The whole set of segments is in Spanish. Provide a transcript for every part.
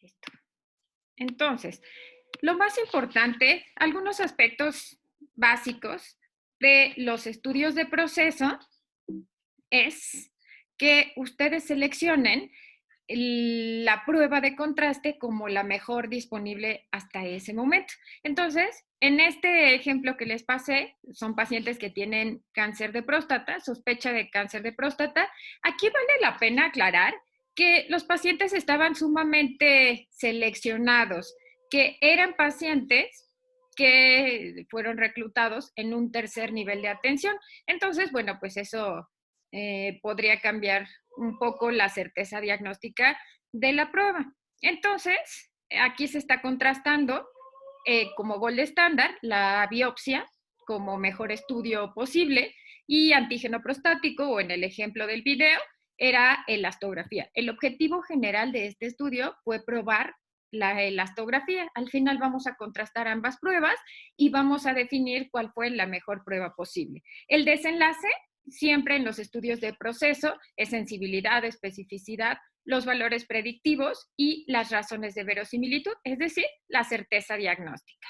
Listo. Entonces, lo más importante, algunos aspectos básicos de los estudios de proceso es que ustedes seleccionen la prueba de contraste como la mejor disponible hasta ese momento. Entonces, en este ejemplo que les pasé, son pacientes que tienen cáncer de próstata, sospecha de cáncer de próstata. Aquí vale la pena aclarar que los pacientes estaban sumamente seleccionados, que eran pacientes que fueron reclutados en un tercer nivel de atención. Entonces, bueno, pues eso podría cambiar un poco la certeza diagnóstica de la prueba. Entonces, aquí se está contrastando como gol estándar la biopsia como mejor estudio posible y antígeno prostático, o en el ejemplo del video, era elastografía. El objetivo general de este estudio fue probar la elastografía. Al final vamos a contrastar ambas pruebas y vamos a definir cuál fue la mejor prueba posible. El desenlace siempre en los estudios de proceso es sensibilidad, especificidad, los valores predictivos y las razones de verosimilitud, es decir, la certeza diagnóstica.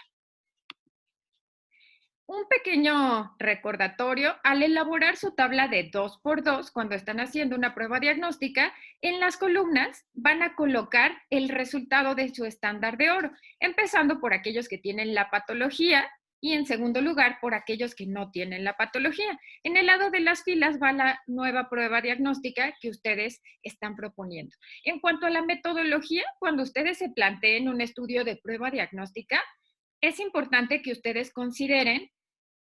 Un pequeño recordatorio, al elaborar su tabla de 2x2, cuando están haciendo una prueba diagnóstica, en las columnas van a colocar el resultado de su estándar de oro, empezando por aquellos que tienen la patología y en segundo lugar por aquellos que no tienen la patología. En el lado de las filas va la nueva prueba diagnóstica que ustedes están proponiendo. En cuanto a la metodología, cuando ustedes se planteen un estudio de prueba diagnóstica, es importante que ustedes consideren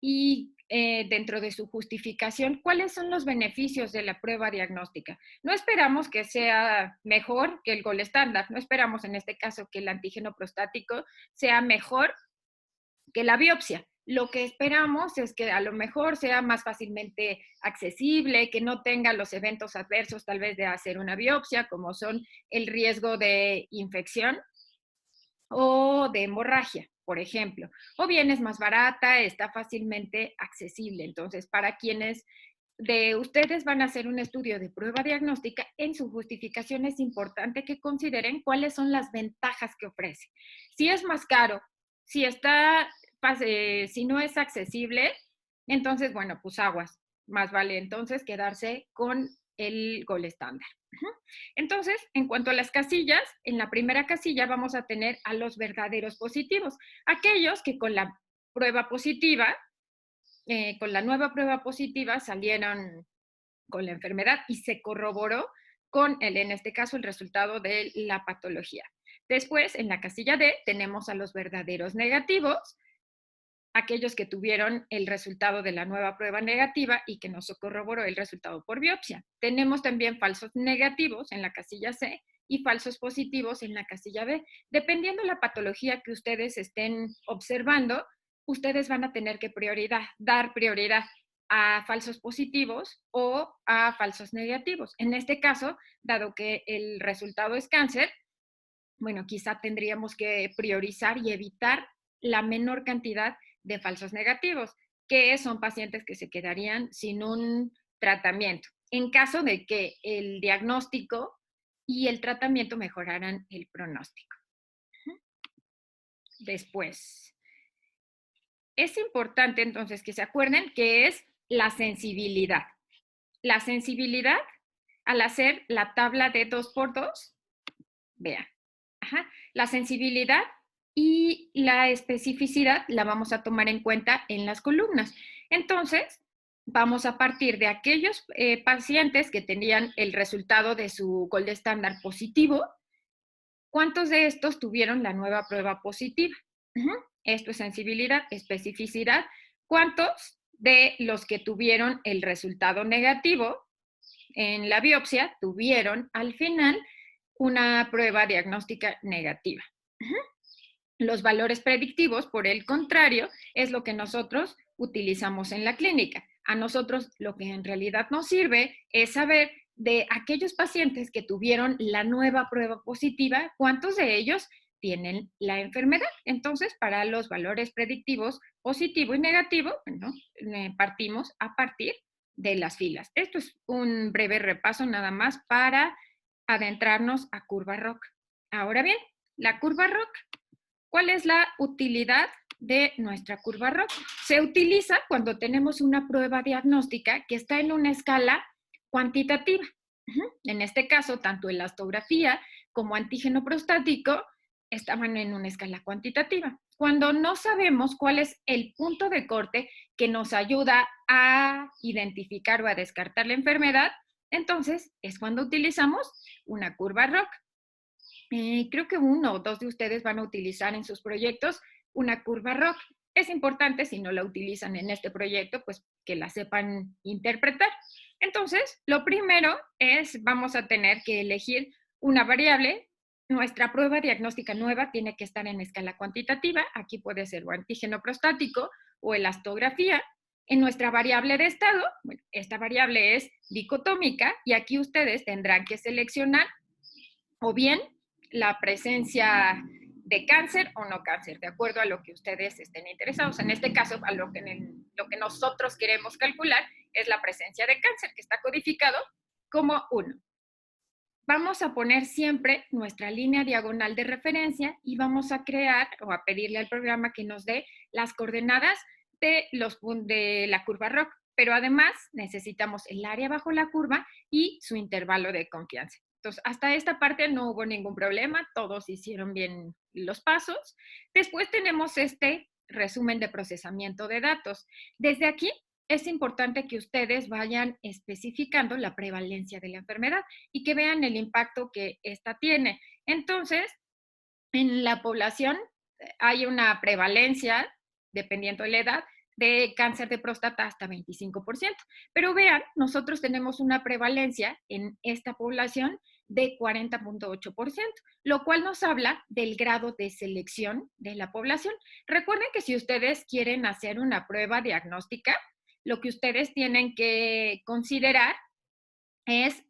y dentro de su justificación, ¿cuáles son los beneficios de la prueba diagnóstica? No esperamos que sea mejor que el gol estándar, no esperamos en este caso que el antígeno prostático sea mejor que la biopsia. Lo que esperamos es que a lo mejor sea más fácilmente accesible, que no tenga los eventos adversos tal vez de hacer una biopsia, como son el riesgo de infección o de hemorragia, por ejemplo. O bien es más barata, está fácilmente accesible. Entonces, para quienes de ustedes van a hacer un estudio de prueba diagnóstica, en su justificación es importante que consideren cuáles son las ventajas que ofrece. Si es más caro, si está, si no es accesible, entonces, bueno, pues aguas. Más vale entonces quedarse con el gol estándar. Entonces, en cuanto a las casillas, en la primera casilla vamos a tener a los verdaderos positivos, aquellos que con la prueba positiva, con la nueva prueba positiva salieron con la enfermedad y se corroboró con en este caso, el resultado de la patología. Después, en la casilla D, tenemos a los verdaderos negativos, aquellos que tuvieron el resultado de la nueva prueba negativa y que no se corroboró el resultado por biopsia. Tenemos también falsos negativos en la casilla C y falsos positivos en la casilla B. Dependiendo de la patología que ustedes estén observando, ustedes van a tener que dar prioridad a falsos positivos o a falsos negativos. En este caso, dado que el resultado es cáncer, bueno, quizá tendríamos que priorizar y evitar la menor cantidad de falsos negativos, que son pacientes que se quedarían sin un tratamiento, en caso de que el diagnóstico y el tratamiento mejoraran el pronóstico. Después, es importante entonces que se acuerden que es la sensibilidad. La sensibilidad, al hacer la tabla de 2x2, vean, la sensibilidad y la especificidad la vamos a tomar en cuenta en las columnas. Entonces, vamos a partir de aquellos pacientes que tenían el resultado de su gold estándar positivo. ¿Cuántos de estos tuvieron la nueva prueba positiva? Esto es sensibilidad, especificidad. ¿Cuántos de los que tuvieron el resultado negativo en la biopsia tuvieron al final una prueba diagnóstica negativa? Los valores predictivos, por el contrario, es lo que nosotros utilizamos en la clínica. A nosotros lo que en realidad nos sirve es saber de aquellos pacientes que tuvieron la nueva prueba positiva, cuántos de ellos tienen la enfermedad. Entonces, para los valores predictivos positivo y negativo, bueno, partimos a partir de las filas. Esto es un breve repaso nada más para adentrarnos a curva ROC. Ahora bien, la curva ROC, ¿cuál es la utilidad de nuestra curva ROC? Se utiliza cuando tenemos una prueba diagnóstica que está en una escala cuantitativa. En este caso, tanto elastografía como antígeno prostático estaban en una escala cuantitativa. Cuando no sabemos cuál es el punto de corte que nos ayuda a identificar o a descartar la enfermedad, entonces es cuando utilizamos una curva ROC. Creo que uno o dos de ustedes van a utilizar en sus proyectos una curva ROC. Es importante, si no la utilizan en este proyecto, pues que la sepan interpretar. Entonces, lo primero es, vamos a tener que elegir una variable. Nuestra prueba diagnóstica nueva tiene que estar en escala cuantitativa. Aquí puede ser o antígeno prostático o elastografía. En nuestra variable de estado, bueno, esta variable es dicotómica y aquí ustedes tendrán que seleccionar o bien la presencia de cáncer o no cáncer, de acuerdo a lo que ustedes estén interesados. En este caso, a lo que nosotros queremos calcular es la presencia de cáncer, que está codificado como 1. Vamos a poner siempre nuestra línea diagonal de referencia y vamos a crear o a pedirle al programa que nos dé las coordenadas de la curva ROC, pero además necesitamos el área bajo la curva y su intervalo de confianza. Entonces, hasta esta parte no hubo ningún problema, todos hicieron bien los pasos. Después tenemos este resumen de procesamiento de datos. Desde aquí es importante que ustedes vayan especificando la prevalencia de la enfermedad y que vean el impacto que esta tiene. Entonces, en la población hay una prevalencia, dependiendo de la edad, de cáncer de próstata hasta 25%. Pero vean, nosotros tenemos una prevalencia en esta población de 40.8%, lo cual nos habla del grado de selección de la población. Recuerden que si ustedes quieren hacer una prueba diagnóstica, lo que ustedes tienen que considerar es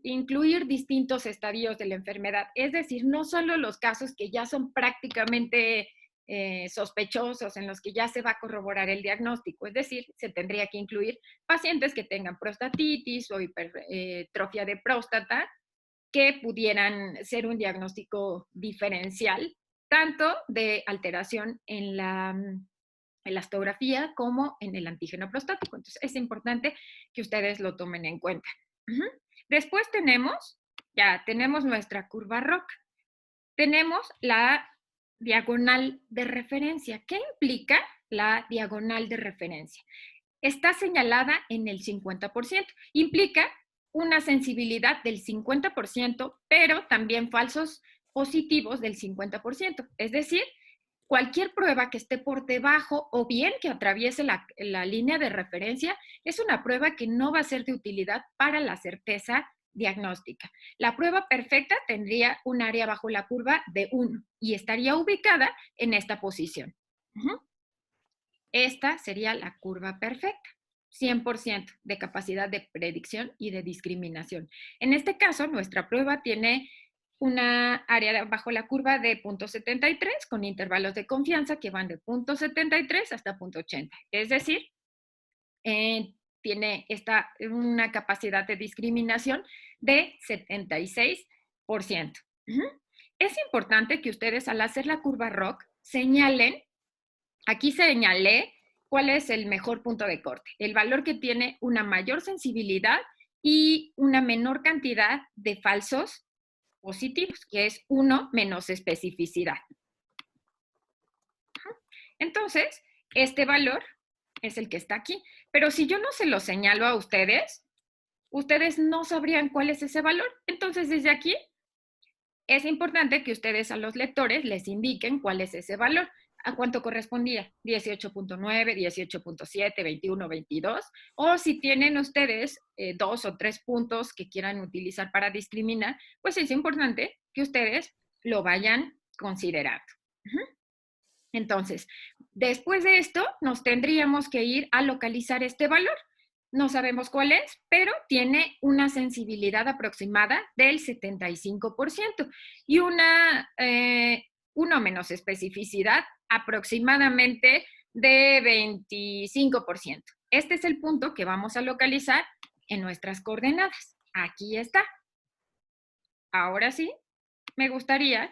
incluir distintos estadios de la enfermedad. Es decir, no solo los casos que ya son prácticamente sospechosos, en los que ya se va a corroborar el diagnóstico. Es decir, se tendría que incluir pacientes que tengan prostatitis o hipertrofia de próstata, que pudieran ser un diagnóstico diferencial, tanto de alteración en la elastografía como en el antígeno prostático. Entonces, es importante que ustedes lo tomen en cuenta. Después tenemos nuestra curva ROC. Tenemos la diagonal de referencia. ¿Qué implica la diagonal de referencia? Está señalada en el 50%. Implica una sensibilidad del 50%, pero también falsos positivos del 50%. Es decir, cualquier prueba que esté por debajo o bien que atraviese la línea de referencia es una prueba que no va a ser de utilidad para la certeza diagnóstica. La prueba perfecta tendría un área bajo la curva de 1 y estaría ubicada en esta posición. Esta sería la curva perfecta. 100% de capacidad de predicción y de discriminación. En este caso, nuestra prueba tiene una área bajo la curva de 0.73 con intervalos de confianza que van de 0.73 hasta 0.80. Es decir, tiene una capacidad de discriminación de 76%. Es importante que ustedes, al hacer la curva ROC, señalen, aquí señalé cuál es el mejor punto de corte, el valor que tiene una mayor sensibilidad y una menor cantidad de falsos positivos, que es 1 menos especificidad. Entonces, este valor es el que está aquí. Pero si yo no se lo señalo a ustedes, ustedes no sabrían cuál es ese valor. Entonces, desde aquí, es importante que ustedes a los lectores les indiquen cuál es ese valor. ¿A cuánto correspondía? 18.9, 18.7, 21, 22. O si tienen ustedes 2 o 3 puntos que quieran utilizar para discriminar, pues es importante que ustedes lo vayan considerando. Entonces, después de esto, nos tendríamos que ir a localizar este valor. No sabemos cuál es, pero tiene una sensibilidad aproximada del 75% y una menos especificidad aproximadamente de 25%. Este es el punto que vamos a localizar en nuestras coordenadas. Aquí está. Ahora sí, me gustaría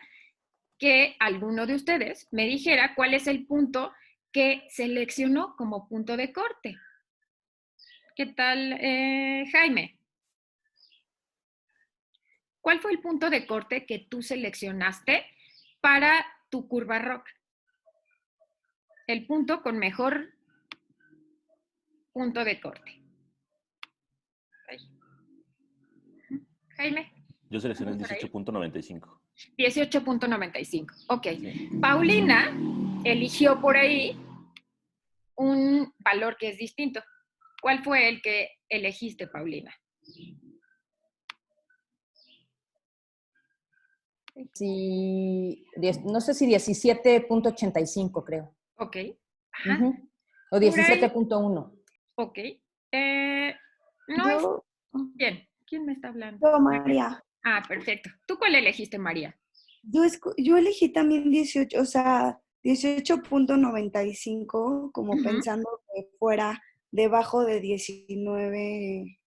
que alguno de ustedes me dijera cuál es el punto que seleccionó como punto de corte. ¿Qué tal, Jaime? ¿Cuál fue el punto de corte que tú seleccionaste para tu curva rock? El punto con mejor punto de corte. Jaime. Yo seleccioné el 18.95. 18.95. Ok. Sí. Paulina eligió por ahí un valor que es distinto. ¿Cuál fue el que elegiste, Paulina? Sí, no sé si 17.85 creo. Ok. Ajá. O 17.1. Ok. No es... Yo, Bien. ¿Quién me está hablando? yo, María. Ah, perfecto. ¿Tú cuál elegiste, María? Yo elegí también 18, o sea, 18.95, como pensando que fuera debajo de 19,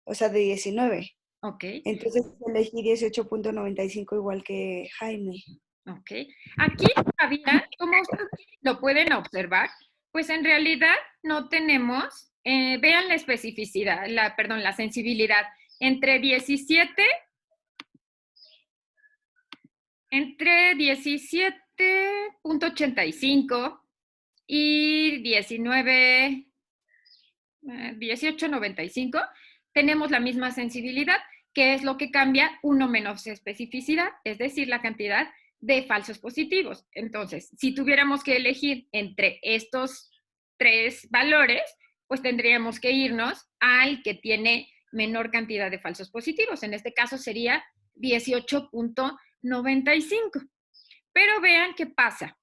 o sea, de 19. Ok. Entonces elegí 18.95 igual que Jaime. Ok. Aquí había, como ustedes lo pueden observar, pues en realidad no tenemos, vean la especificidad, la sensibilidad, entre 17.85 y 18.95, tenemos la misma sensibilidad, que es lo que cambia uno menos especificidad, es decir, la cantidad de falsos positivos. Entonces, si tuviéramos que elegir entre estos tres valores, pues tendríamos que irnos al que tiene menor cantidad de falsos positivos. En este caso sería 18.95. Pero vean qué pasa.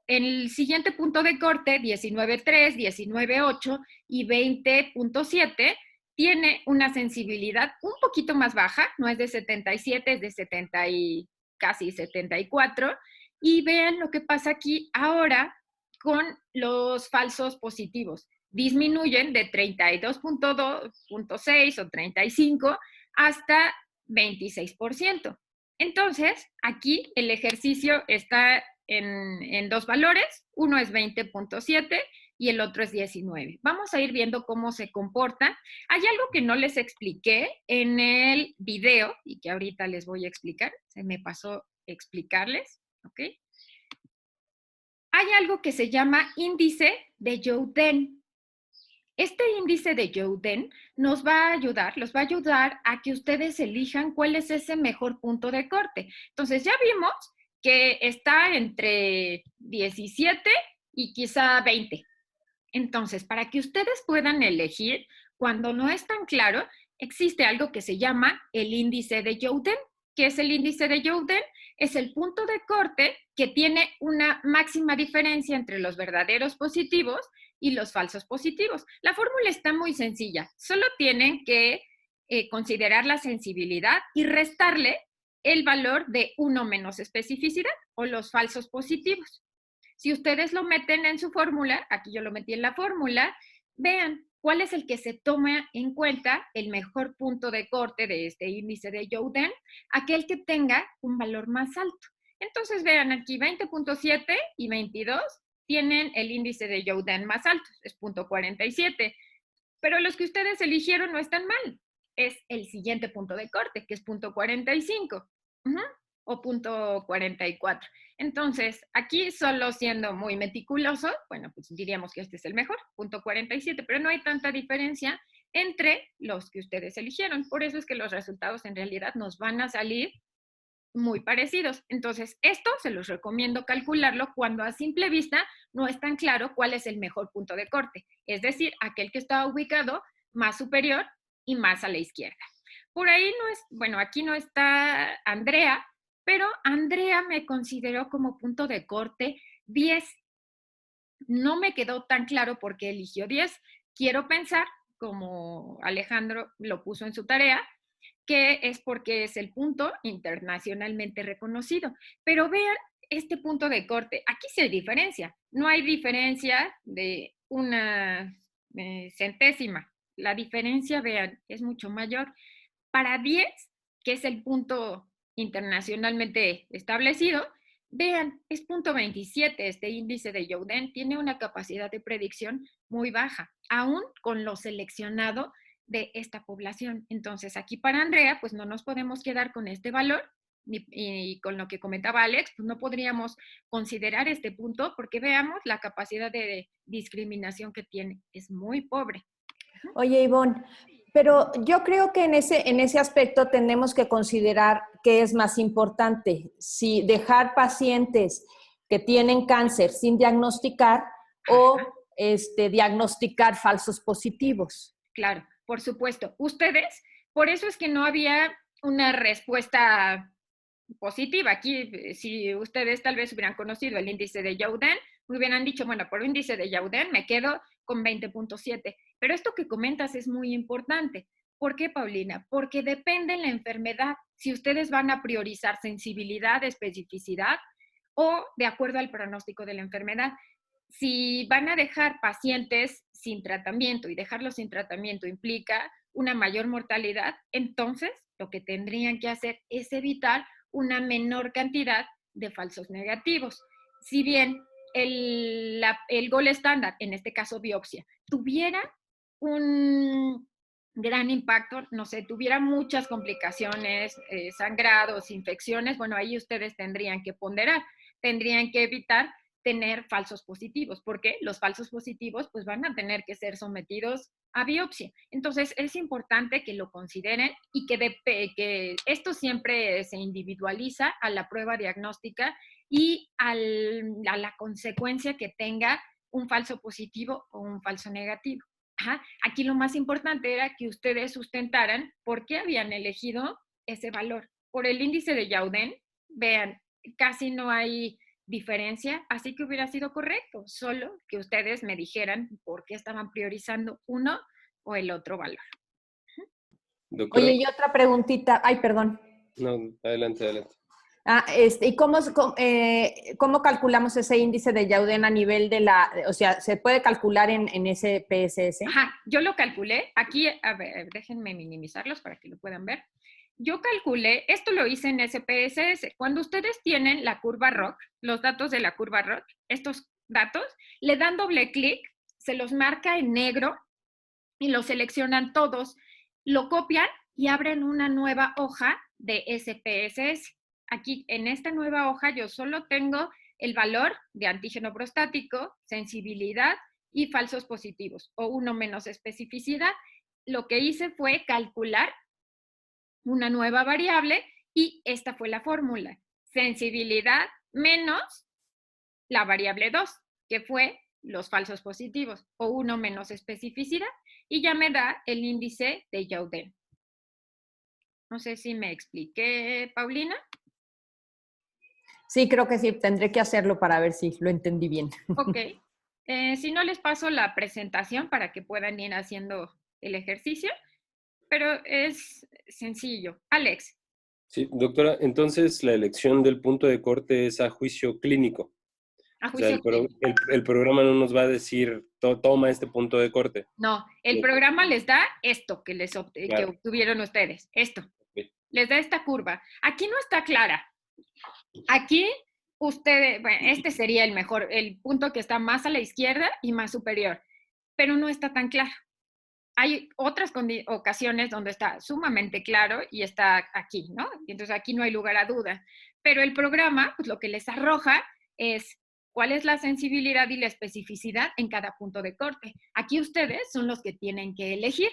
En el siguiente punto de corte, 19.3, 19.8 y 20.7, tiene una sensibilidad un poquito más baja, no es de 77, es de 70 y casi 74. Y vean lo que pasa aquí ahora con los falsos positivos. Disminuyen de 32.6 o 35 hasta 26%. Entonces, aquí el ejercicio está en dos valores, uno es 20.7 y el otro es 19. Vamos a ir viendo cómo se comporta. Hay algo que no les expliqué en el video y que ahorita les voy a explicar. Se me pasó explicarles, ¿ok? Hay algo que se llama índice de Jouden. Este índice de Jouden nos va a ayudar, los va a ayudar a que ustedes elijan cuál es ese mejor punto de corte. Entonces ya vimos que está entre 17 y quizá 20. Entonces, para que ustedes puedan elegir, cuando no es tan claro, existe algo que se llama el índice de Jouden. ¿Qué es el índice de Jouden? Es el punto de corte que tiene una máxima diferencia entre los verdaderos positivos y los falsos positivos. La fórmula está muy sencilla. Solo tienen que considerar la sensibilidad y restarle el valor de uno menos especificidad o los falsos positivos. Si ustedes lo meten en su fórmula, aquí yo lo metí en la fórmula, vean cuál es el que se toma en cuenta el mejor punto de corte de este índice de Jouden, aquel que tenga un valor más alto. Entonces vean aquí 20.7 y 22 tienen el índice de Jouden más alto, es 0.47, pero los que ustedes eligieron no están mal, es el siguiente punto de corte, que es 0.45 o 0.44. Entonces, aquí solo siendo muy meticuloso, bueno, pues diríamos que este es el mejor, 0.47, pero no hay tanta diferencia entre los que ustedes eligieron. Por eso es que los resultados en realidad nos van a salir muy parecidos. Entonces, esto se los recomiendo calcularlo cuando a simple vista no es tan claro cuál es el mejor punto de corte, es decir, aquel que está ubicado más superior y más a la izquierda. Por ahí no es, bueno, aquí no está Andrea, pero Andrea me consideró como punto de corte 10. No me quedó tan claro por qué eligió 10. Quiero pensar, como Alejandro lo puso en su tarea, que es porque es el punto internacionalmente reconocido. Pero vean este punto de corte. Aquí se diferencia. No hay diferencia de una centésima. La diferencia, vean, es mucho mayor. para 10, que es el punto internacionalmente establecido, vean, es punto 27 este índice de Youden, tiene una capacidad de predicción muy baja, aún con lo seleccionado de esta población. Entonces, aquí para Andrea, pues no nos podemos quedar con este valor, y con lo que comentaba Alex, pues no podríamos considerar este punto porque veamos la capacidad de discriminación que tiene, es muy pobre. Oye, Ivonne, pero yo creo que en ese aspecto tenemos que considerar qué es más importante, si dejar pacientes que tienen cáncer sin diagnosticar o diagnosticar falsos positivos. Claro, por supuesto. Ustedes, por eso es que no había una respuesta positiva. Aquí, si ustedes tal vez hubieran conocido el índice de Youden, me hubieran dicho, bueno, por el índice de Youden me quedo con 20.7. Pero esto que comentas es muy importante. ¿Por qué, Paulina? Porque depende de la enfermedad. Si ustedes van a priorizar sensibilidad, especificidad o de acuerdo al pronóstico de la enfermedad. Si van a dejar pacientes sin tratamiento y dejarlos sin tratamiento implica una mayor mortalidad, entonces lo que tendrían que hacer es evitar una menor cantidad de falsos negativos. Si bien el gol estándar, en este caso biopsia, tuviera un gran impacto, no sé, tuviera muchas complicaciones, sangrados, infecciones, bueno, ahí ustedes tendrían que ponderar, tendrían que evitar tener falsos positivos, porque los falsos positivos pues van a tener que ser sometidos a biopsia. Entonces es importante que lo consideren y que esto siempre se individualiza a la prueba diagnóstica y a la consecuencia que tenga un falso positivo o un falso negativo. Ajá. Aquí lo más importante era que ustedes sustentaran por qué habían elegido ese valor. Por el índice de Youden, vean, casi no hay diferencia, así que hubiera sido correcto, solo que ustedes me dijeran por qué estaban priorizando uno o el otro valor. Doctora. Oye, y otra preguntita, ay, perdón. No, adelante, adelante. ¿Y cómo calculamos ese índice de Youden a nivel de o sea, se puede calcular en ese PSS? Ajá, yo lo calculé, aquí, a ver, déjenme minimizarlos para que lo puedan ver. Yo calculé, esto lo hice en SPSS, cuando ustedes tienen la curva ROC, los datos de la curva ROC, estos datos, le dan doble clic, se los marca en negro y los seleccionan todos, lo copian y abren una nueva hoja de SPSS. Aquí en esta nueva hoja yo solo tengo el valor de antígeno prostático, sensibilidad y falsos positivos o uno menos especificidad. Lo que hice fue calcular una nueva variable y esta fue la fórmula. Sensibilidad menos la variable 2, que fue los falsos positivos, o uno menos especificidad, y ya me da el índice de Youden. No sé si me expliqué, Paulina. Sí, creo que sí, tendré que hacerlo para ver si lo entendí bien. Ok. Si no, les paso la presentación para que puedan ir haciendo el ejercicio, pero es sencillo. Alex. Sí, doctora, entonces la elección del punto de corte es a juicio clínico. A O sea, juicio clínico. el programa no nos va a decir, toma este punto de corte. No, el programa les da esto que que obtuvieron ustedes, esto. Okay. Les da esta curva. Aquí no está clara. Aquí ustedes, bueno, este sería el mejor, el punto que está más a la izquierda y más superior, pero no está tan claro. Hay otras ocasiones donde está sumamente claro y está aquí, ¿no? Y entonces aquí no hay lugar a duda. Pero el programa, pues lo que les arroja es cuál es la sensibilidad y la especificidad en cada punto de corte. Aquí ustedes son los que tienen que elegir.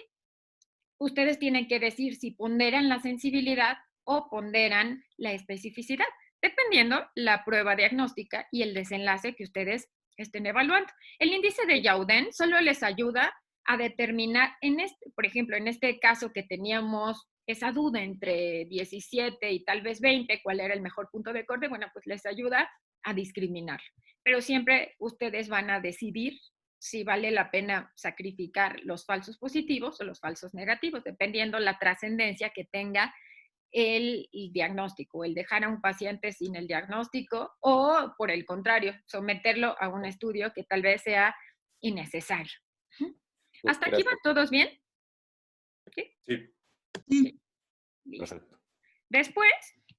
Ustedes tienen que decir si ponderan la sensibilidad o ponderan la especificidad, dependiendo la prueba diagnóstica y el desenlace que ustedes estén evaluando. El índice de Youden solo les ayuda a determinar, por ejemplo, en este caso que teníamos esa duda entre 17 y tal vez 20, cuál era el mejor punto de corte, bueno, pues les ayuda a discriminar. Pero siempre ustedes van a decidir si vale la pena sacrificar los falsos positivos o los falsos negativos, dependiendo la trascendencia que tenga el diagnóstico, el dejar a un paciente sin el diagnóstico o, por el contrario, someterlo a un estudio que tal vez sea innecesario. ¿Hasta aquí van todos bien? Sí. Sí. Después,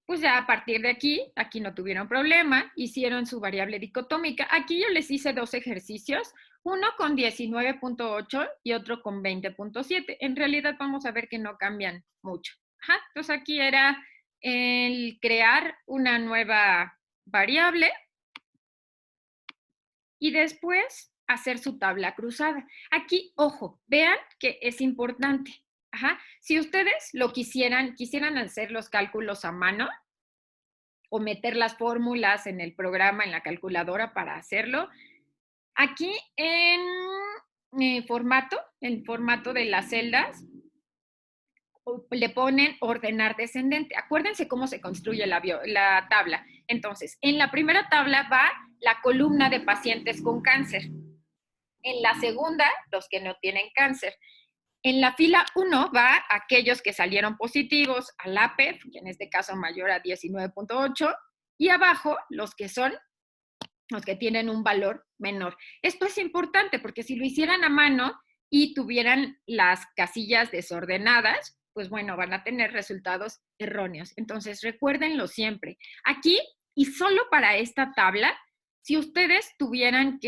pues ya a partir de aquí no tuvieron problema, hicieron su variable dicotómica. Aquí yo les hice 2 ejercicios, uno con 19.8 y otro con 20.7. En realidad vamos a ver que no cambian mucho. Ajá, entonces aquí era el crear una nueva variable y después hacer su tabla cruzada. Aquí, ojo, vean que es importante. Ajá. Si ustedes quisieran hacer los cálculos a mano o meter las fórmulas en el programa, en la calculadora para hacerlo, aquí en formato de las celdas, le ponen ordenar descendente. Acuérdense cómo se construye la tabla. Entonces, en la primera tabla va la columna de pacientes con cáncer. En la segunda, los que no tienen cáncer. En la fila 1 va aquellos que salieron positivos al APEP, que en este caso mayor a 19.8, y abajo los que tienen un valor menor. Esto es importante porque si lo hicieran a mano y tuvieran las casillas desordenadas, pues bueno, van a tener resultados erróneos. Entonces, recuérdenlo siempre. Aquí, y solo para esta tabla, si ustedes tuvieran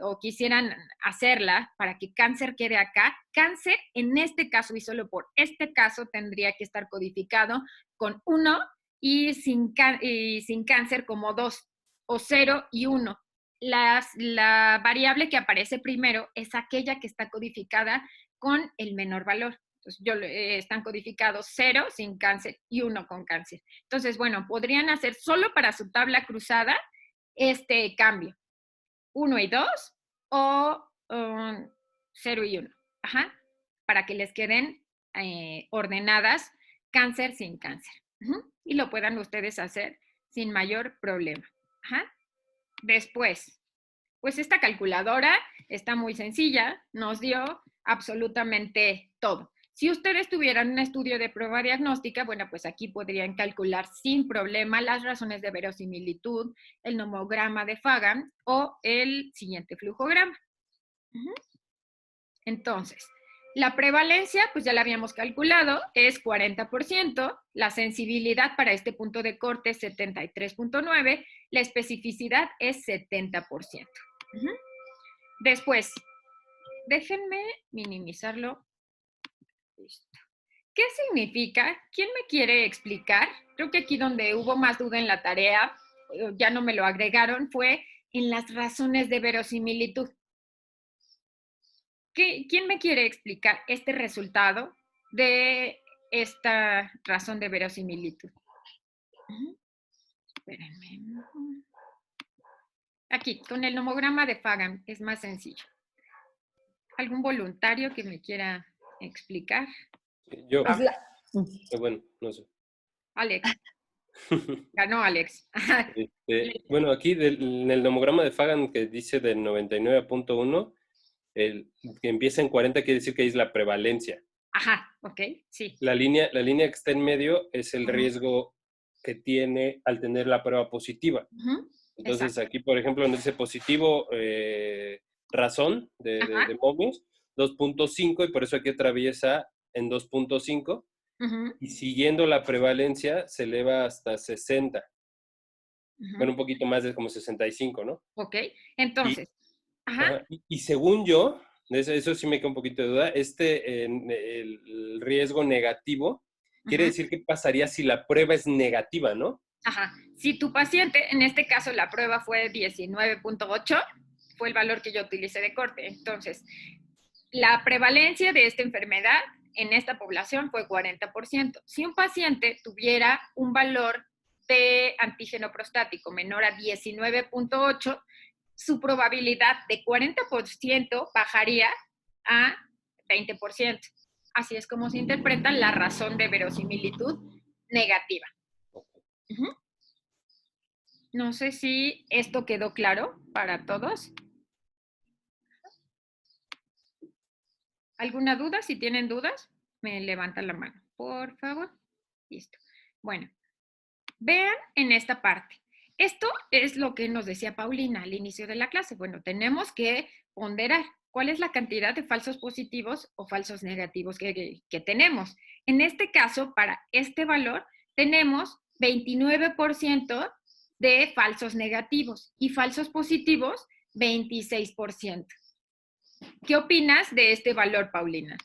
o quisieran hacerla para que cáncer quede acá, cáncer en este caso y solo por este caso tendría que estar codificado con 1 y sin cáncer como 2 o 0 y 1. La variable que aparece primero es aquella que está codificada con el menor valor. Entonces, están codificados 0 sin cáncer y 1 con cáncer. Entonces, bueno, podrían hacer solo para su tabla cruzada este cambio, 1 y 2 o 0 y 1, ajá, para que les queden ordenadas cáncer sin cáncer. Y lo puedan ustedes hacer sin mayor problema. Ajá. Después, pues esta calculadora está muy sencilla, nos dio absolutamente todo. Si ustedes tuvieran un estudio de prueba diagnóstica, bueno, pues aquí podrían calcular sin problema las razones de verosimilitud, el nomograma de Fagan o el siguiente flujograma. Entonces, la prevalencia, pues ya la habíamos calculado, es 40%, la sensibilidad para este punto de corte es 73.9, la especificidad es 70%. Después, déjenme minimizarlo. Listo. ¿Qué significa? ¿Quién me quiere explicar? Creo que aquí donde hubo más duda en la tarea, ya no me lo agregaron, fue en las razones de verosimilitud. ¿Quién me quiere explicar este resultado de esta razón de verosimilitud? Espérenme. Aquí, con el nomograma de Fagan, es más sencillo. ¿Algún voluntario que me quiera explicar? Yo. Pues bueno, no sé. Alex. Ganó Alex. Bueno, aquí en el nomograma de Fagan que dice del 99.1, el que empieza en 40 quiere decir que es la prevalencia. Ajá, ok, sí. La línea que está en medio es el riesgo que tiene al tener la prueba positiva. Entonces, exacto. Aquí, por ejemplo, donde dice positivo, razón de momios, 2.5, y por eso aquí atraviesa en 2.5, y siguiendo la prevalencia se eleva hasta 60. Bueno, un poquito más de como 65, ¿no? Ok, entonces. Y según yo, eso sí me queda un poquito de duda, el riesgo negativo quiere decir qué pasaría si la prueba es negativa, ¿no? Ajá. Si tu paciente, en este caso la prueba fue 19.8, fue el valor que yo utilicé de corte. Entonces, la prevalencia de esta enfermedad en esta población fue 40%. Si un paciente tuviera un valor de antígeno prostático menor a 19.8, su probabilidad de 40% bajaría a 20%. Así es como se interpreta la razón de verosimilitud negativa. No sé si esto quedó claro para todos. ¿Alguna duda? Si tienen dudas, me levantan la mano, por favor. Listo. Bueno, vean en esta parte. Esto es lo que nos decía Paulina al inicio de la clase. Bueno, tenemos que ponderar cuál es la cantidad de falsos positivos o falsos negativos que tenemos. En este caso, para este valor, tenemos 29% de falsos negativos y falsos positivos 26%. ¿Qué opinas de este valor, Paulina?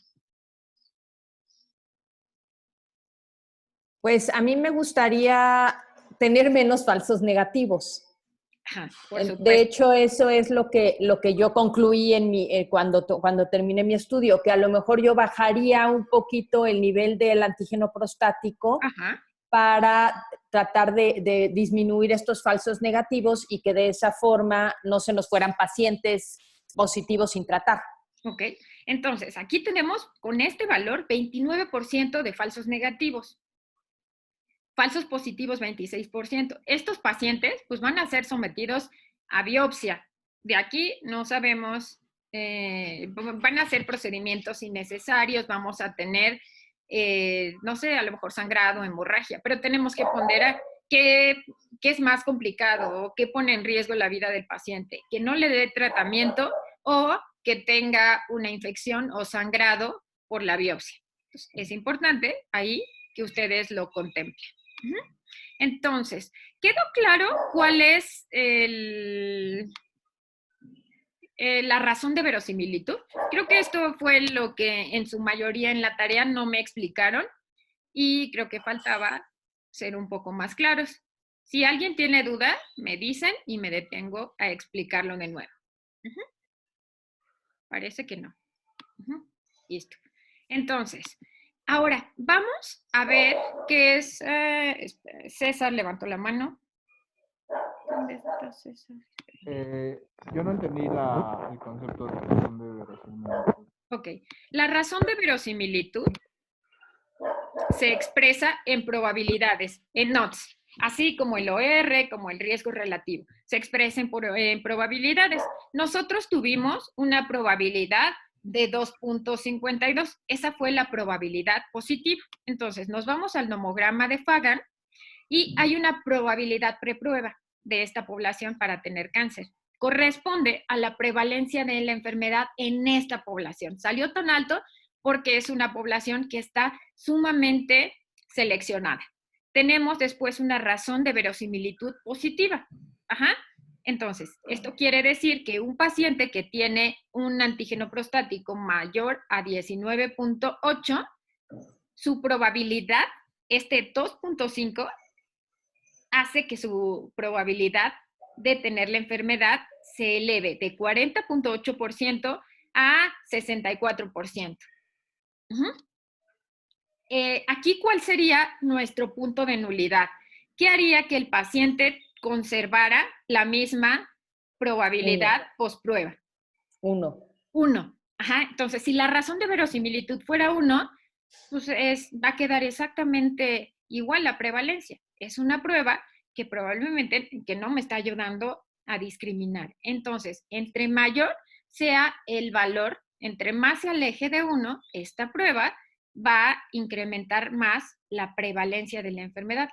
Pues a mí me gustaría tener menos falsos negativos. Ajá, por supuesto. De hecho, eso es lo que yo concluí cuando terminé mi estudio, que a lo mejor yo bajaría un poquito el nivel del antígeno prostático. Ajá. Para tratar de disminuir estos falsos negativos y que de esa forma no se nos fueran pacientes positivos sin tratar. Ok, entonces aquí tenemos con este valor 29% de falsos negativos. Falsos positivos 26%. Estos pacientes pues van a ser sometidos a biopsia. De aquí no sabemos, van a ser procedimientos innecesarios, vamos a tener, no sé, a lo mejor sangrado, hemorragia, pero tenemos que ponderar qué es más complicado o qué pone en riesgo la vida del paciente, que no le dé tratamiento o que tenga una infección o sangrado por la biopsia. Entonces, es importante ahí que ustedes lo contemplen. Entonces, ¿quedó claro cuál es la razón de verosimilitud? Creo que esto fue lo que en su mayoría en la tarea no me explicaron y creo que faltaba ser un poco más claros. Si alguien tiene duda, me dicen y me detengo a explicarlo de nuevo. Parece que no. Listo. Entonces, ahora, vamos a ver qué es... César levantó la mano. ¿Dónde está César? Yo no entendí el concepto de razón de verosimilitud. Ok. La razón de verosimilitud se expresa en probabilidades, en odds, así como el OR, como el riesgo relativo. Se expresa en probabilidades. Nosotros tuvimos una probabilidad de 2.52. Esa fue la probabilidad positiva. Entonces, nos vamos al nomograma de Fagan y hay una probabilidad preprueba de esta población para tener cáncer. Corresponde a la prevalencia de la enfermedad en esta población. Salió tan alto porque es una población que está sumamente seleccionada. Tenemos después una razón de verosimilitud positiva. Ajá. Entonces, esto quiere decir que un paciente que tiene un antígeno prostático mayor a 19.8, su probabilidad, este 2.5, hace que su probabilidad de tener la enfermedad se eleve de 40.8% a 64%. Aquí, ¿cuál sería nuestro punto de nulidad? ¿Qué haría que el paciente conservara la misma probabilidad post-prueba? 1. 1. Ajá. Entonces, si la razón de verosimilitud fuera 1, pues va a quedar exactamente igual la prevalencia. Es una prueba que probablemente que no me está ayudando a discriminar. Entonces, entre mayor sea el valor, entre más se aleje de 1, esta prueba va a incrementar más la prevalencia de la enfermedad.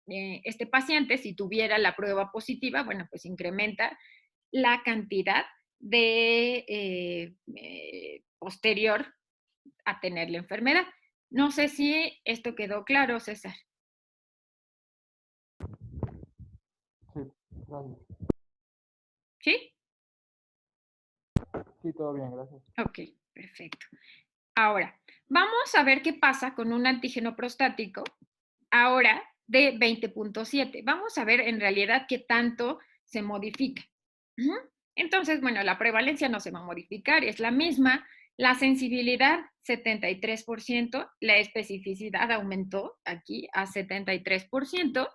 Este paciente, si tuviera la prueba positiva, bueno, pues incrementa la cantidad de posterior a tener la enfermedad. No sé si esto quedó claro, César. Sí, gracias. ¿Sí? Sí, todo bien, gracias. Ok, perfecto. Ahora, vamos a ver qué pasa con un antígeno prostático ahora de 20.7. Vamos a ver en realidad qué tanto se modifica. Entonces, bueno, la prevalencia no se va a modificar, es la misma. La sensibilidad, 73%. La especificidad aumentó aquí a 73%.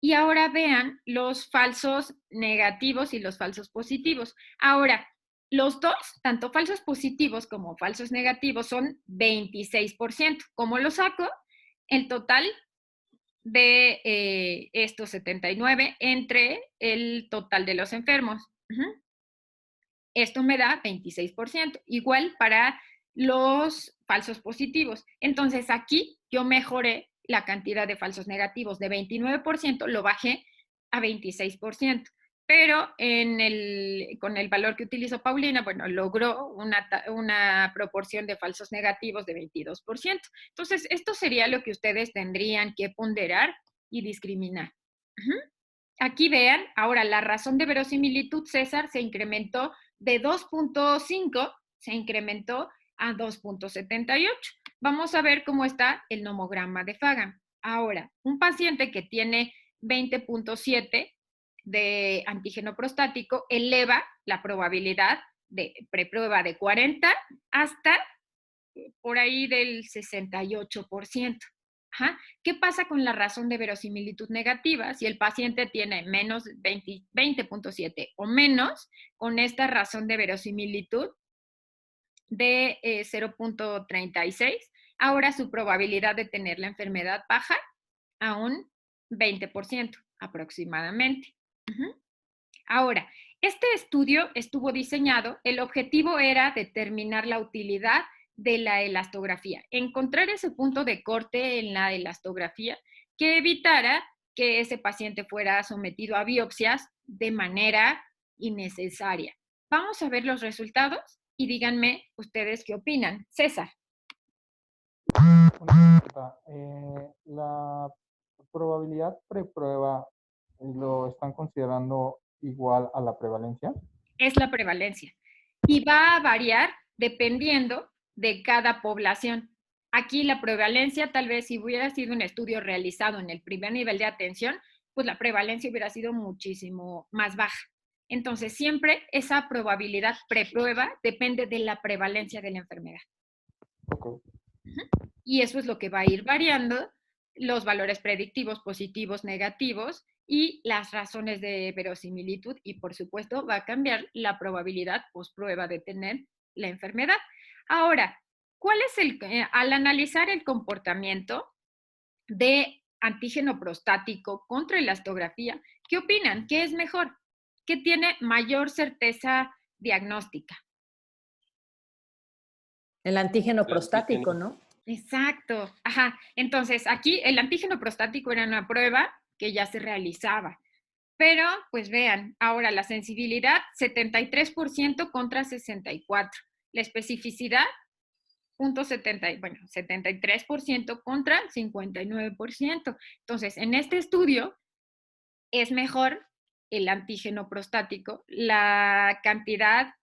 Y ahora vean los falsos negativos y los falsos positivos. Ahora, los dos, tanto falsos positivos como falsos negativos, son 26%. ¿Cómo lo saco? El total de estos 79 entre el total de los enfermos. Esto me da 26%. Igual para los falsos positivos. Entonces, aquí yo mejoré la cantidad de falsos negativos de 29%, lo bajé a 26%. pero con el valor que utilizó Paulina, bueno, logró una proporción de falsos negativos de 22%. Entonces, esto sería lo que ustedes tendrían que ponderar y discriminar. Aquí vean, ahora la razón de verosimilitud, César, se incrementó de 2.5, se incrementó a 2.78. Vamos a ver cómo está el nomograma de Fagan. Ahora, un paciente que tiene 20.7 de antígeno prostático eleva la probabilidad de preprueba de 40 hasta por ahí del 68%. Ajá. ¿Qué pasa con la razón de verosimilitud negativa? Si el paciente tiene menos 20.7 o menos, con esta razón de verosimilitud de 0.36, ahora su probabilidad de tener la enfermedad baja a un 20% aproximadamente. Ahora, este estudio estuvo diseñado, el objetivo era determinar la utilidad de la elastografía, encontrar ese punto de corte en la elastografía que evitara que ese paciente fuera sometido a biopsias de manera innecesaria. Vamos a ver los resultados y díganme ustedes qué opinan. César. La probabilidad preprueba lo están considerando igual a la prevalencia. Es la prevalencia y va a variar dependiendo de cada población. Aquí la prevalencia, tal vez si hubiera sido un estudio realizado en el primer nivel de atención, pues la prevalencia hubiera sido muchísimo más baja. Entonces, siempre esa probabilidad preprueba depende de la prevalencia de la enfermedad. Okay. Y eso es lo que va a ir variando los valores predictivos, positivos, negativos y las razones de verosimilitud y, por supuesto, va a cambiar la probabilidad post-prueba de tener la enfermedad. Ahora, ¿cuál es al analizar el comportamiento de antígeno prostático contra elastografía, qué opinan? ¿Qué es mejor? ¿Qué tiene mayor certeza diagnóstica? El antígeno prostático, ¿no? Exacto. Ajá. Entonces, aquí el antígeno prostático era una prueba que ya se realizaba. Pero, pues vean, ahora la sensibilidad, 73% contra 64%. La especificidad, 73% contra 59%. Entonces, en este estudio es mejor el antígeno prostático. La cantidad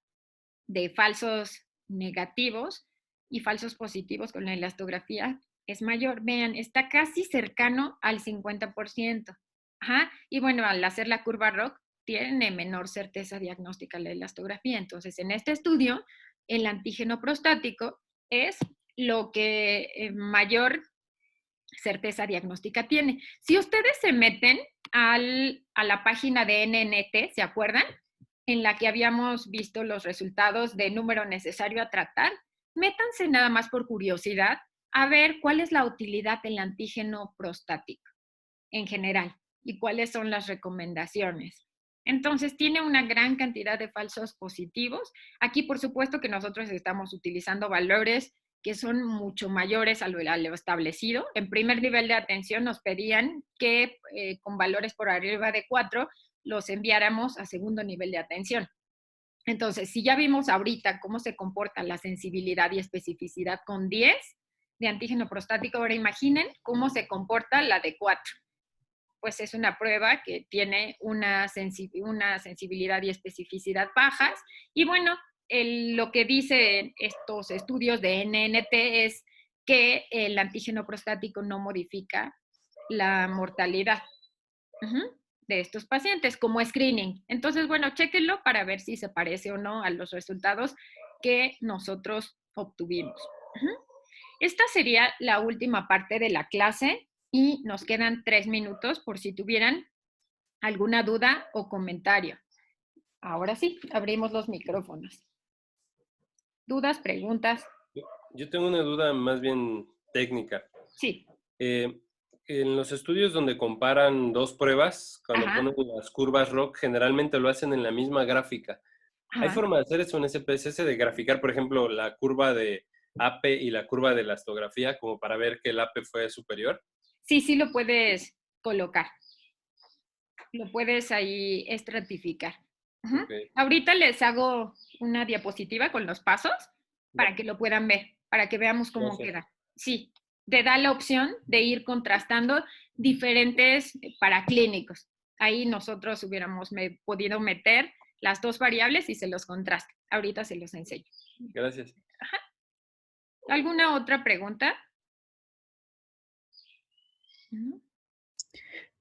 de falsos negativos y falsos positivos con la elastografía es mayor. Vean, está casi cercano al 50%. Ajá. Y bueno, al hacer la curva ROC, tiene menor certeza diagnóstica la elastografía. Entonces, en este estudio, el antígeno prostático es lo que mayor certeza diagnóstica tiene. Si ustedes se meten a la página de NNT, ¿se acuerdan? En la que habíamos visto los resultados de número necesario a tratar, métanse nada más por curiosidad a ver cuál es la utilidad del antígeno prostático en general y cuáles son las recomendaciones. Entonces, tiene una gran cantidad de falsos positivos. Aquí, por supuesto, que nosotros estamos utilizando valores que son mucho mayores a lo establecido. En primer nivel de atención nos pedían que con valores por arriba de 4 los enviáramos a segundo nivel de atención. Entonces, si ya vimos ahorita cómo se comporta la sensibilidad y especificidad con 10 de antígeno prostático, ahora imaginen cómo se comporta la de 4. Pues es una prueba que tiene una sensibilidad y especificidad bajas. Y bueno, lo que dicen estos estudios de NNT es que el antígeno prostático no modifica la mortalidad de estos pacientes como screening. Entonces, bueno, chéquenlo para ver si se parece o no a los resultados que nosotros obtuvimos. Esta sería la última parte de la clase y nos quedan 3 minutos por si tuvieran alguna duda o comentario. Ahora sí, abrimos los micrófonos. ¿Dudas, preguntas? Yo tengo una duda más bien técnica. Sí. En los estudios donde comparan dos pruebas, cuando ponen las curvas ROC, generalmente lo hacen en la misma gráfica. ¿Hay forma de hacer eso en SPSS, de graficar, por ejemplo, la curva de AP y la curva de elastografía, como para ver que el AP fue superior? Sí, sí lo puedes colocar. Lo puedes ahí estratificar. Okay. Ahorita les hago una diapositiva con los pasos para que lo puedan ver, para que veamos cómo queda. Sí, te da la opción de ir contrastando diferentes paraclínicos. Ahí nosotros hubiéramos podido meter las dos variables y se los contrasta. Ahorita se los enseño. Gracias. Ajá. ¿Alguna otra pregunta?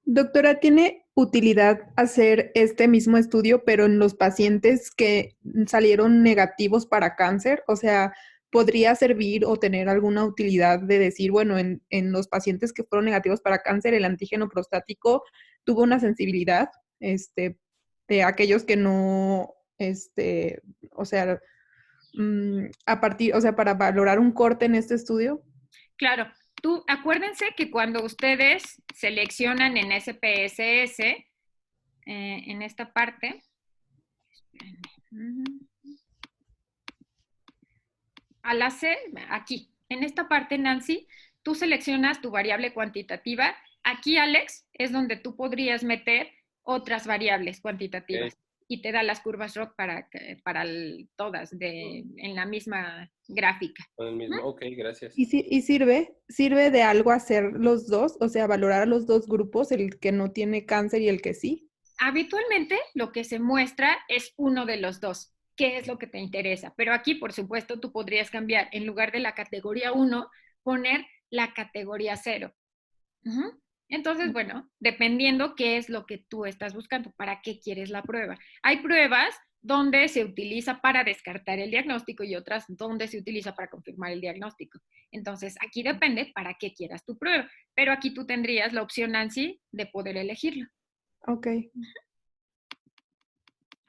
Doctora, ¿tiene utilidad hacer este mismo estudio, pero en los pacientes que salieron negativos para cáncer? O sea, ¿podría servir o tener alguna utilidad de decir, bueno, en los pacientes que fueron negativos para cáncer, el antígeno prostático tuvo una sensibilidad, de aquellos que no, o sea, para valorar un corte en este estudio? Claro. Acuérdense que cuando ustedes seleccionan en SPSS, en esta parte, al hacer, aquí, en esta parte, Nancy, tú seleccionas tu variable cuantitativa. Aquí, Alex, es donde tú podrías meter otras variables cuantitativas. Okay. Y te da las curvas ROC para todas en la misma gráfica. El mismo. Ok, gracias. ¿Y sirve de algo hacer los dos? O sea, valorar a los dos grupos, el que no tiene cáncer y el que sí. Habitualmente lo que se muestra es uno de los dos. ¿Qué es lo que te interesa? Pero aquí, por supuesto, tú podrías cambiar, en lugar de la categoría 1, poner la categoría 0. Entonces, bueno, dependiendo qué es lo que tú estás buscando, para qué quieres la prueba. Hay pruebas donde se utiliza para descartar el diagnóstico y otras donde se utiliza para confirmar el diagnóstico. Entonces, aquí depende para qué quieras tu prueba. Pero aquí tú tendrías la opción, Nancy, de poder elegirlo. Ok.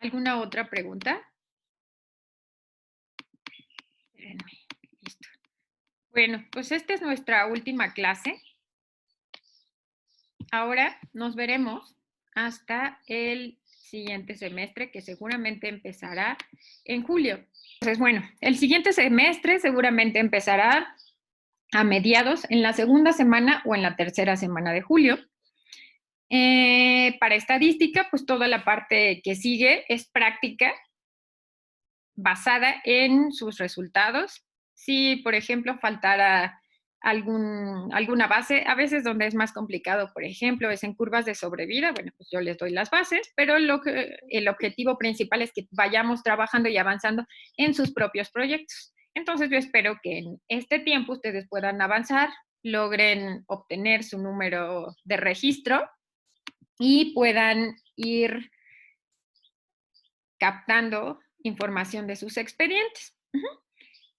¿Alguna otra pregunta? Espérenme. Listo. Bueno, pues esta es nuestra última clase. Ahora nos veremos hasta el siguiente semestre, que seguramente empezará en julio. Entonces, bueno, el siguiente semestre seguramente empezará a mediados, en la segunda semana o en la tercera semana de julio. Para estadística, pues toda la parte que sigue es práctica basada en sus resultados. Si, por ejemplo, faltara alguna base, a veces donde es más complicado, por ejemplo, es en curvas de sobrevida, bueno, pues yo les doy las bases, pero el objetivo principal es que vayamos trabajando y avanzando en sus propios proyectos. Entonces yo espero que en este tiempo ustedes puedan avanzar, logren obtener su número de registro y puedan ir captando información de sus expedientes.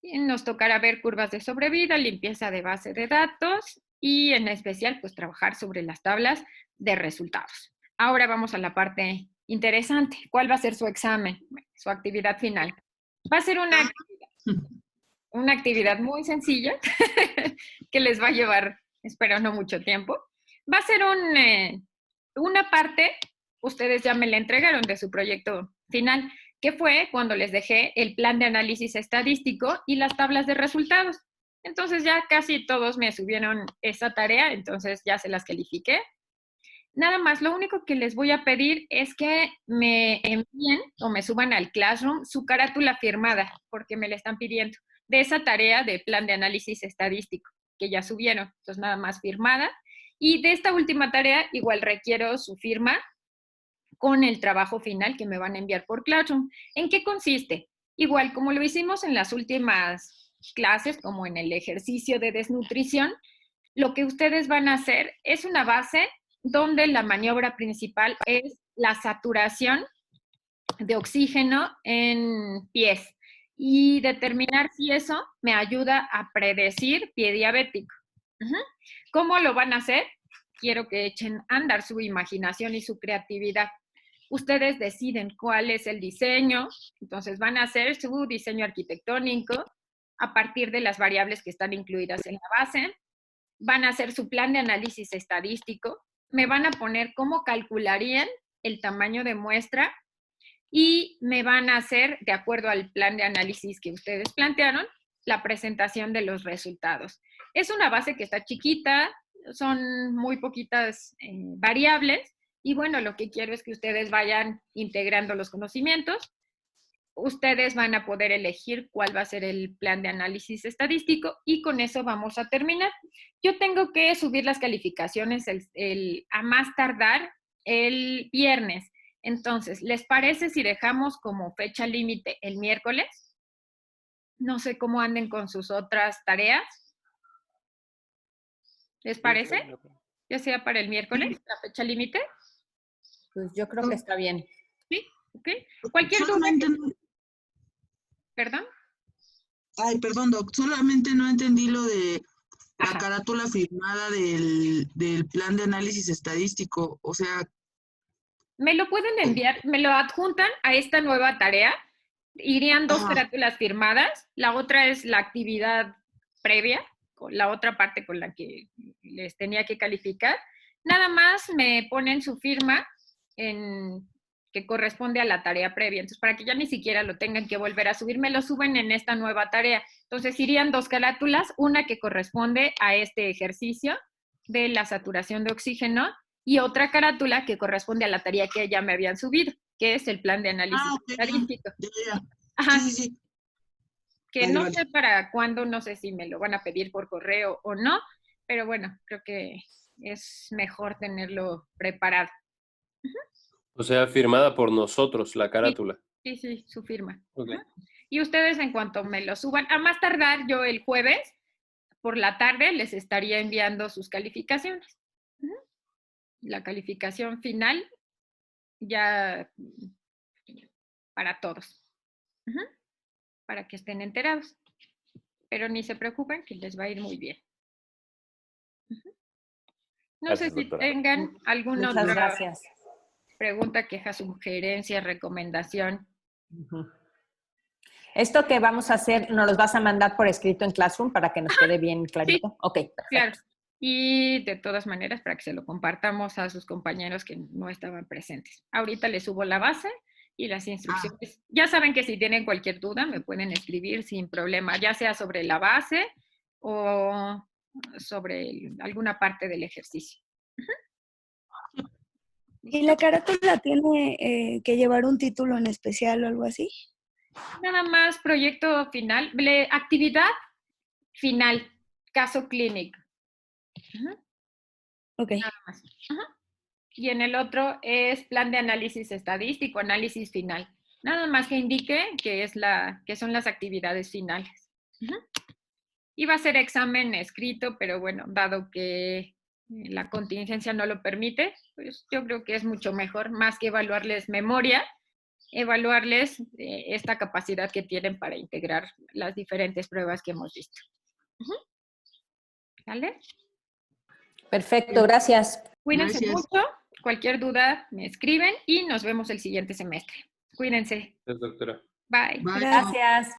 Nos tocará ver curvas de sobrevida, limpieza de base de datos y en especial pues trabajar sobre las tablas de resultados. Ahora vamos a la parte interesante. ¿Cuál va a ser su examen? Su actividad final. Va a ser una actividad muy sencilla que les va a llevar, espero, no mucho tiempo. Va a ser una parte, ustedes ya me la entregaron de su proyecto final, que fue cuando les dejé el plan de análisis estadístico y las tablas de resultados. Entonces ya casi todos me subieron esa tarea, entonces ya se las califiqué. Nada más, lo único que les voy a pedir es que me envíen o me suban al Classroom su carátula firmada, porque me la están pidiendo, de esa tarea de plan de análisis estadístico, que ya subieron, entonces nada más firmada. Y de esta última tarea, igual requiero su firma con el trabajo final que me van a enviar por Classroom. ¿En qué consiste? Igual como lo hicimos en las últimas clases, como en el ejercicio de desnutrición, lo que ustedes van a hacer es una base donde la maniobra principal es la saturación de oxígeno en pies y determinar si eso me ayuda a predecir pie diabético. ¿Cómo lo van a hacer? Quiero que echen a andar su imaginación y su creatividad. Ustedes deciden cuál es el diseño, entonces van a hacer su diseño arquitectónico a partir de las variables que están incluidas en la base, van a hacer su plan de análisis estadístico, me van a poner cómo calcularían el tamaño de muestra y me van a hacer, de acuerdo al plan de análisis que ustedes plantearon, la presentación de los resultados. Es una base que está chiquita, son muy poquitas variables, Y bueno, lo que quiero es que ustedes vayan integrando los conocimientos. Ustedes van a poder elegir cuál va a ser el plan de análisis estadístico y con eso vamos a terminar. Yo tengo que subir las calificaciones a más tardar el viernes. Entonces, ¿les parece si dejamos como fecha límite el miércoles? No sé cómo anden con sus otras tareas. ¿Les parece? Ya sea para el miércoles, la fecha límite. Pues yo creo que está bien. Sí, ok. Cualquier duda. ¿Perdón? Ay, perdón, Doc, solamente no entendí lo de la Ajá. carátula firmada del plan de análisis estadístico. O sea, Me lo pueden enviar, me lo adjuntan a esta nueva tarea. Irían 2 carátulas firmadas. La otra es la actividad previa, con la otra parte con la que les tenía que calificar. Nada más me ponen su firma que corresponde a la tarea previa. Entonces, para que ya ni siquiera lo tengan que volver a subir, me lo suben en esta nueva tarea. Entonces, irían 2 carátulas, una que corresponde a este ejercicio de la saturación de oxígeno y otra carátula que corresponde a la tarea que ya me habían subido, que es el plan de análisis estadístico. Ya. Ajá. Sí. Que Vale, no vale. sé para cuándo, no sé si me lo van a pedir por correo o no, pero bueno, creo que es mejor tenerlo preparado. O sea, firmada por nosotros, la carátula. Sí, su firma. Ok. Y ustedes en cuanto me lo suban, a más tardar yo el jueves por la tarde les estaría enviando sus calificaciones. La calificación final ya para todos. Para que estén enterados. Pero ni se preocupen que les va a ir muy bien. No Gracias, sé si doctora. tengan alguna Muchas otra gracias. pregunta, queja, sugerencia, recomendación. Esto que vamos a hacer, ¿nos los vas a mandar por escrito en Classroom para que nos quede bien clarito? Sí, Ok, perfecto. claro. Y de todas maneras, para que se lo compartamos a sus compañeros que no estaban presentes. Ahorita les subo la base y las instrucciones. Ya saben que si tienen cualquier duda, me pueden escribir sin problema, ya sea sobre la base o sobre alguna parte del ejercicio. ¿Y la carátula tiene que llevar un título en especial o algo así? Nada más proyecto final, actividad final, caso clínico. Ok. Nada más. Y en el otro es plan de análisis estadístico, análisis final. Nada más que indique que son las actividades finales. Iba a ser examen escrito, pero bueno, dado que la contingencia no lo permite, pues yo creo que es mucho mejor, más que evaluarles memoria, evaluarles esta capacidad que tienen para integrar las diferentes pruebas que hemos visto. ¿Vale? Perfecto, gracias. Cuídense mucho. Cualquier duda me escriben y nos vemos el siguiente semestre. Cuídense. Gracias, doctora. Bye. Bye. Gracias.